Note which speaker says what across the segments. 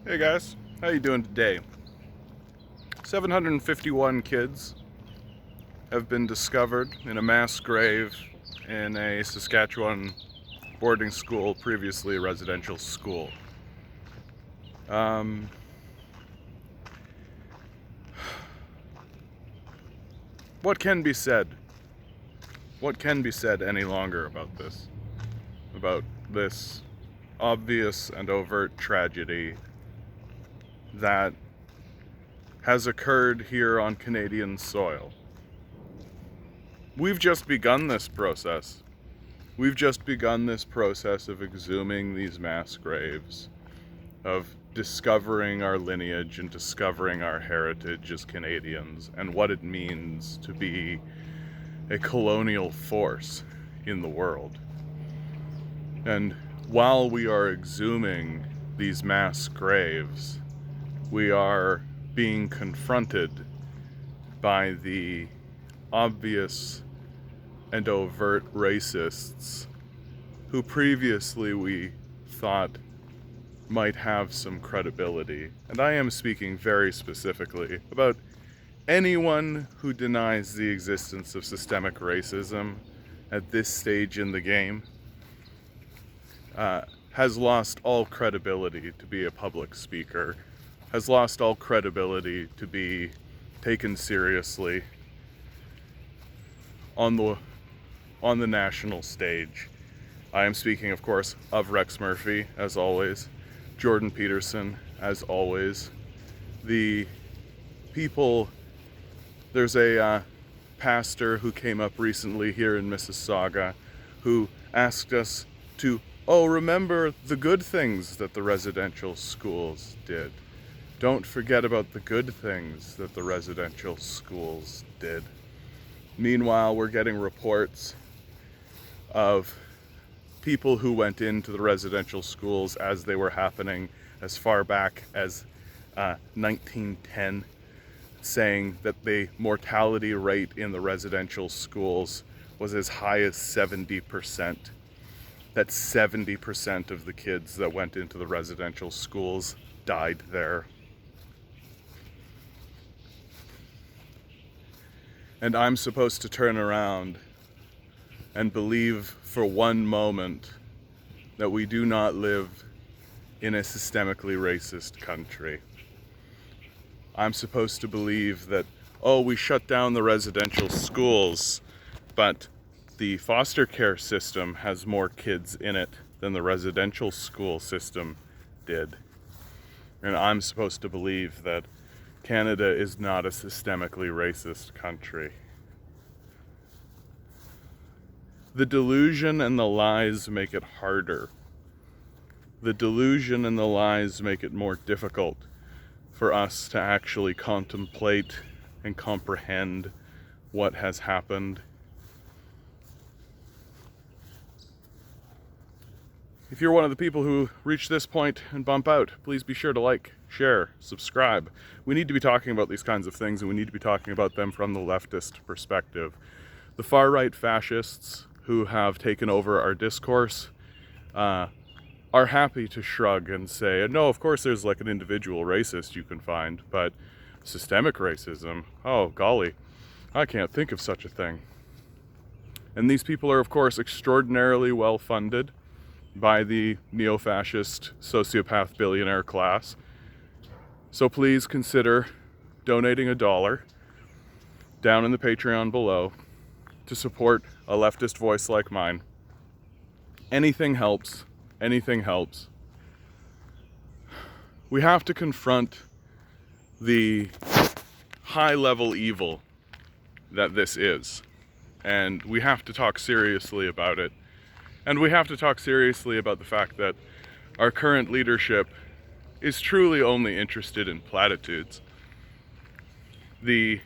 Speaker 1: Hey guys, how you doing today? 751 kids have been discovered in a mass grave in a Saskatchewan boarding school, previously a residential school. What can be said? What can be said any longer about this? About this obvious and overt tragedy that has occurred here on Canadian soil. We've just begun this process. We've just begun this process of exhuming these mass graves, of discovering our lineage and discovering our heritage as Canadians and what it means to be a colonial force in the world. And while we are exhuming these mass graves, we are being confronted by the obvious and overt racists who previously we thought might have some credibility. And I am speaking very specifically about anyone who denies the existence of systemic racism at this stage in the game has lost all credibility to be a public speaker, has lost all credibility to be taken seriously on the national stage. I am speaking, of course, of Rex Murphy, as always, Jordan Peterson, as always. The people, there's a pastor who came up recently here in Mississauga who asked us to, remember the good things that the residential schools did. Don't forget about the good things that the residential schools did. Meanwhile, we're getting reports of people who went into the residential schools as they were happening as far back as 1910, saying that the mortality rate in the residential schools was as high as 70%. That 70% of the kids that went into the residential schools died there. And I'm supposed to turn around and believe for one moment that we do not live in a systemically racist country. I'm supposed to believe that, we shut down the residential schools, but the foster care system has more kids in it than the residential school system did. And I'm supposed to believe that Canada is not a systemically racist country. The delusion and the lies make it harder. The delusion and the lies make it more difficult for us to actually contemplate and comprehend what has happened. If you're one of the people who reach this point and bump out, please be sure to like, share, subscribe. We need to be talking about these kinds of things, and we need to be talking about them from the leftist perspective. The far-right fascists who have taken over our discourse are happy to shrug and say, no, of course there's like an individual racist you can find, but systemic racism, oh golly, I can't think of such a thing. And these people are, of course, extraordinarily well-funded by the neo-fascist sociopath billionaire class. So please consider donating $1 down in the Patreon below to support a leftist voice like mine. Anything helps. Anything helps. We have to confront the high-level evil that this is. And we have to talk seriously about it. And we have to talk seriously about the fact that our current leadership is truly only interested in platitudes. The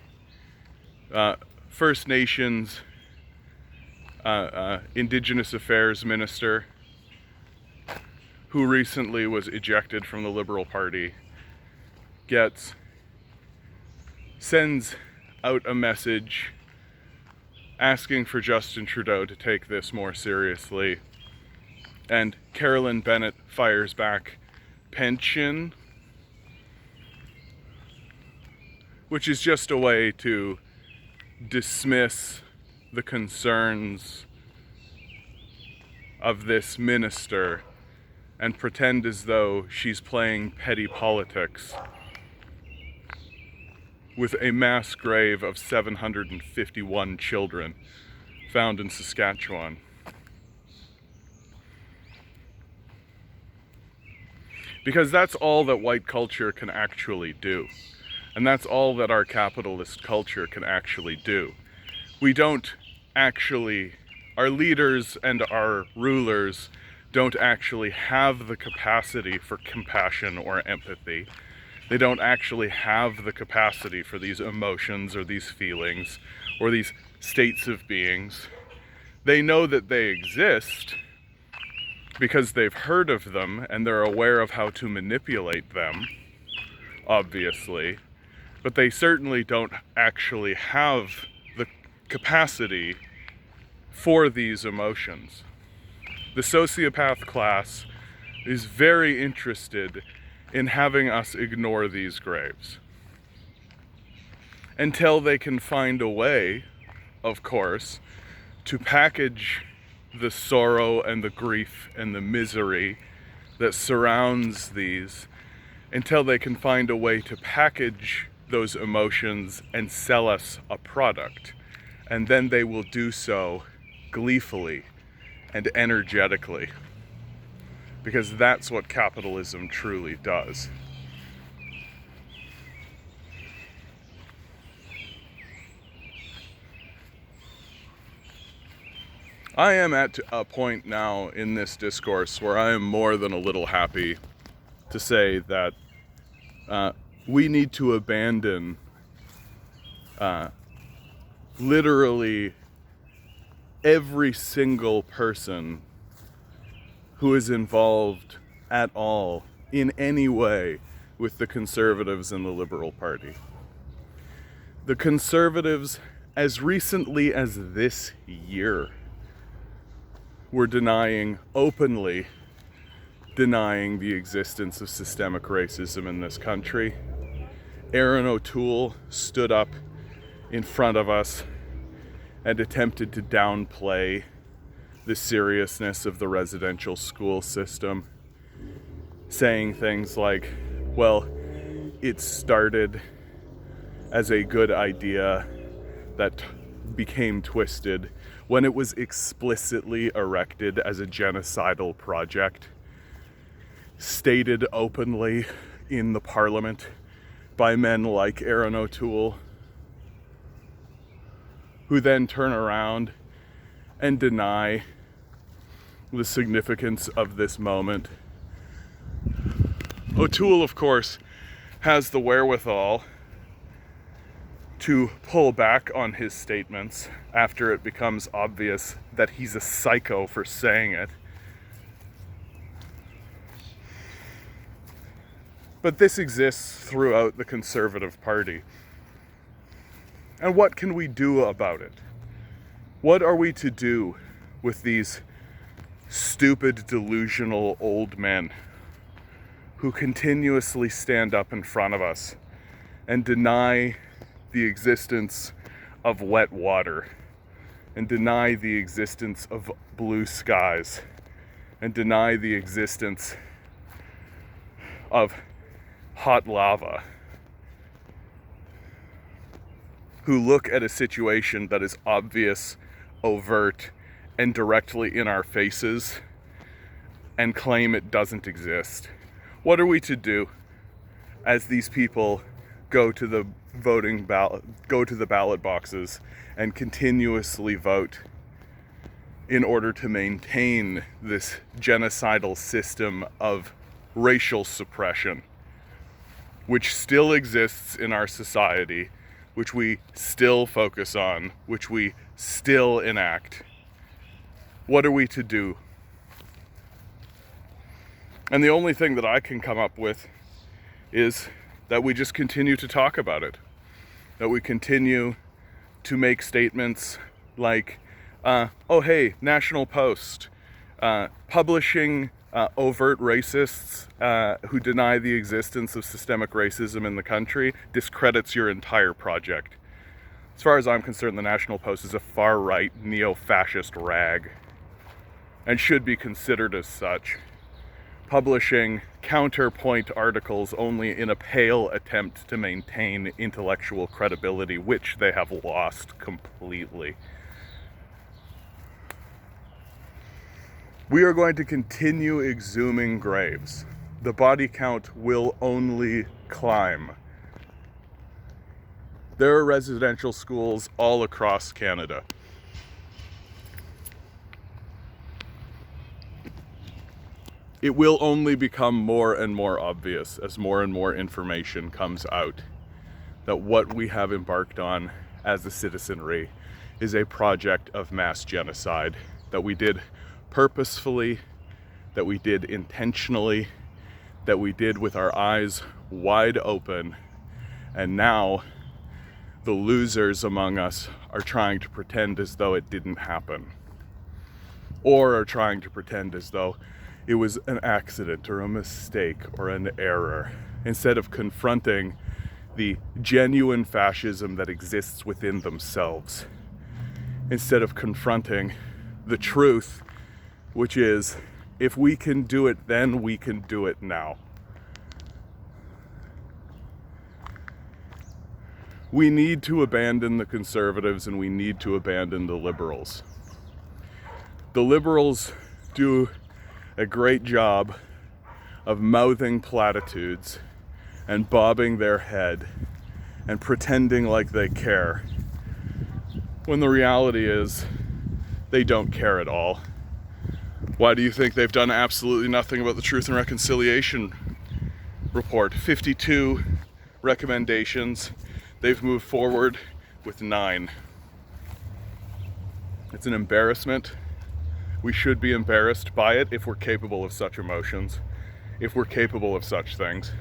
Speaker 1: First Nations Indigenous Affairs Minister, who recently was ejected from the Liberal Party, sends out a message asking for Justin Trudeau to take this more seriously. And Carolyn Bennett fires back, pension? which is just a way to dismiss the concerns of this minister and pretend as though she's playing petty politics with a mass grave of 751 children found in Saskatchewan. Because that's all that white culture can actually do. And that's all that our capitalist culture can actually do. We don't actually, our leaders and our rulers don't actually have the capacity for compassion or empathy. They don't actually have the capacity for these emotions or these feelings or these states of beings. They know that they exist because they've heard of them and they're aware of how to manipulate them, obviously, but they certainly don't actually have the capacity for these emotions. The sociopath class is very interested in having us ignore these graves until they can find a way, of course, to package the sorrow and the grief and the misery that surrounds these, until they can find a way to package those emotions and sell us a product. And then they will do so gleefully and energetically, because that's what capitalism truly does. I am at a point now in this discourse where I am more than a little happy to say that we need to abandon literally every single person who is involved at all in any way with the Conservatives and the Liberal Party. The Conservatives, as recently as this year, were openly denying the existence of systemic racism in this country. Aaron O'Toole stood up in front of us and attempted to downplay the seriousness of the residential school system, saying things like, well, it started as a good idea that became twisted when it was explicitly erected as a genocidal project, stated openly in the parliament by men like Aaron O'Toole, who then turn around and deny the significance of this moment. O'Toole, of course, has the wherewithal to pull back on his statements after it becomes obvious that he's a psycho for saying it. But this exists throughout the Conservative Party. And what can we do about it? What are we to do with these stupid, delusional old men who continuously stand up in front of us and deny the existence of wet water, and deny the existence of blue skies, and deny the existence of hot lava, who look at a situation that is obvious, overt, and directly in our faces and claim it doesn't exist? What are we to do as these people go to the ballot boxes and continuously vote in order to maintain this genocidal system of racial suppression, which still exists in our society, which we still focus on, which we still enact? What are we to do? And the only thing that I can come up with is that we just continue to talk about it. That we continue to make statements like, oh hey, National Post, publishing overt racists who deny the existence of systemic racism in the country discredits your entire project. As far as I'm concerned, the National Post is a far-right, neo-fascist rag, and should be considered as such, publishing counterpoint articles only in a pale attempt to maintain intellectual credibility, which they have lost completely. We are going to continue exhuming graves. The body count will only climb. There are residential schools all across Canada. It will only become more and more obvious as more and more information comes out that what we have embarked on as a citizenry is a project of mass genocide that we did purposefully, that we did intentionally, that we did with our eyes wide open, and now the losers among us are trying to pretend as though it didn't happen, or are trying to pretend as though it was an accident or a mistake or an error, instead of confronting the genuine fascism that exists within themselves, instead of confronting the truth, which is, if we can do it then, we can do it now. We need to abandon the conservatives and we need to abandon the liberals. The liberals do a great job of mouthing platitudes and bobbing their head and pretending like they care, when the reality is they don't care at all. Why do you think they've done absolutely nothing about the Truth and Reconciliation report? 52 recommendations. They've moved forward with 9. It's an embarrassment. We should be embarrassed by it if we're capable of such emotions, if we're capable of such things.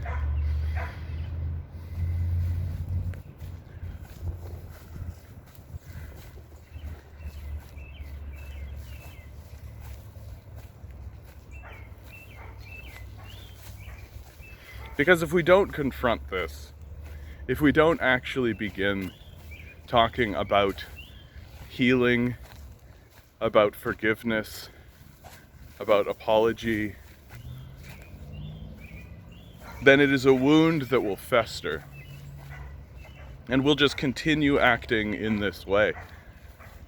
Speaker 1: Because if we don't confront this, if we don't actually begin talking about healing, about forgiveness, about apology, then it is a wound that will fester. And we'll just continue acting in this way.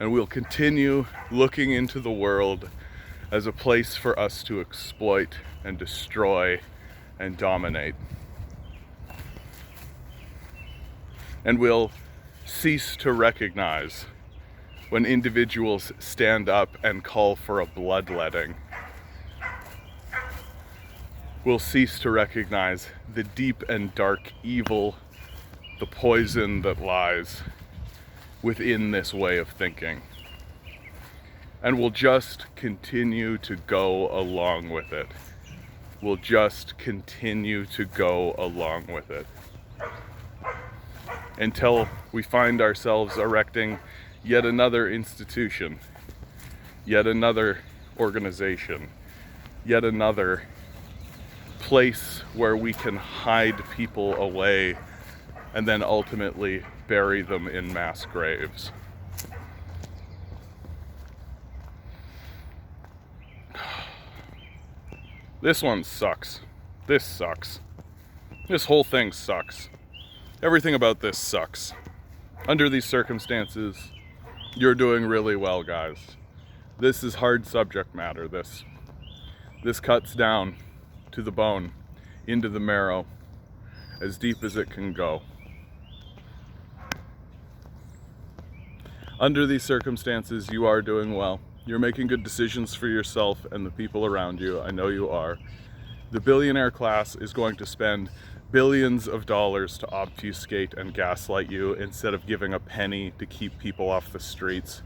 Speaker 1: And we'll continue looking into the world as a place for us to exploit and destroy and dominate. And we'll cease to recognize when individuals stand up and call for a bloodletting. We'll cease to recognize the deep and dark evil, the poison that lies within this way of thinking. And we'll just continue to go along with it. We'll just continue to go along with it until we find ourselves erecting yet another institution, yet another organization, yet another place where we can hide people away and then ultimately bury them in mass graves. This one sucks. This sucks. This whole thing sucks. Everything about this sucks. Under these circumstances, you're doing really well, guys. This is hard subject matter. This cuts down to the bone, into the marrow, as deep as it can go. Under these circumstances, you are doing well. You're making good decisions for yourself and the people around you. I know you are. The billionaire class is going to spend billions of dollars to obfuscate and gaslight you instead of giving a penny to keep people off the streets.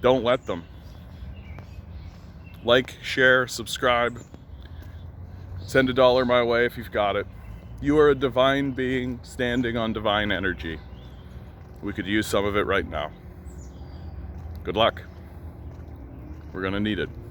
Speaker 1: Don't let them. Like, share, subscribe. Send $1 my way if you've got it. You are a divine being standing on divine energy. We could use some of it right now. Good luck. We're gonna need it.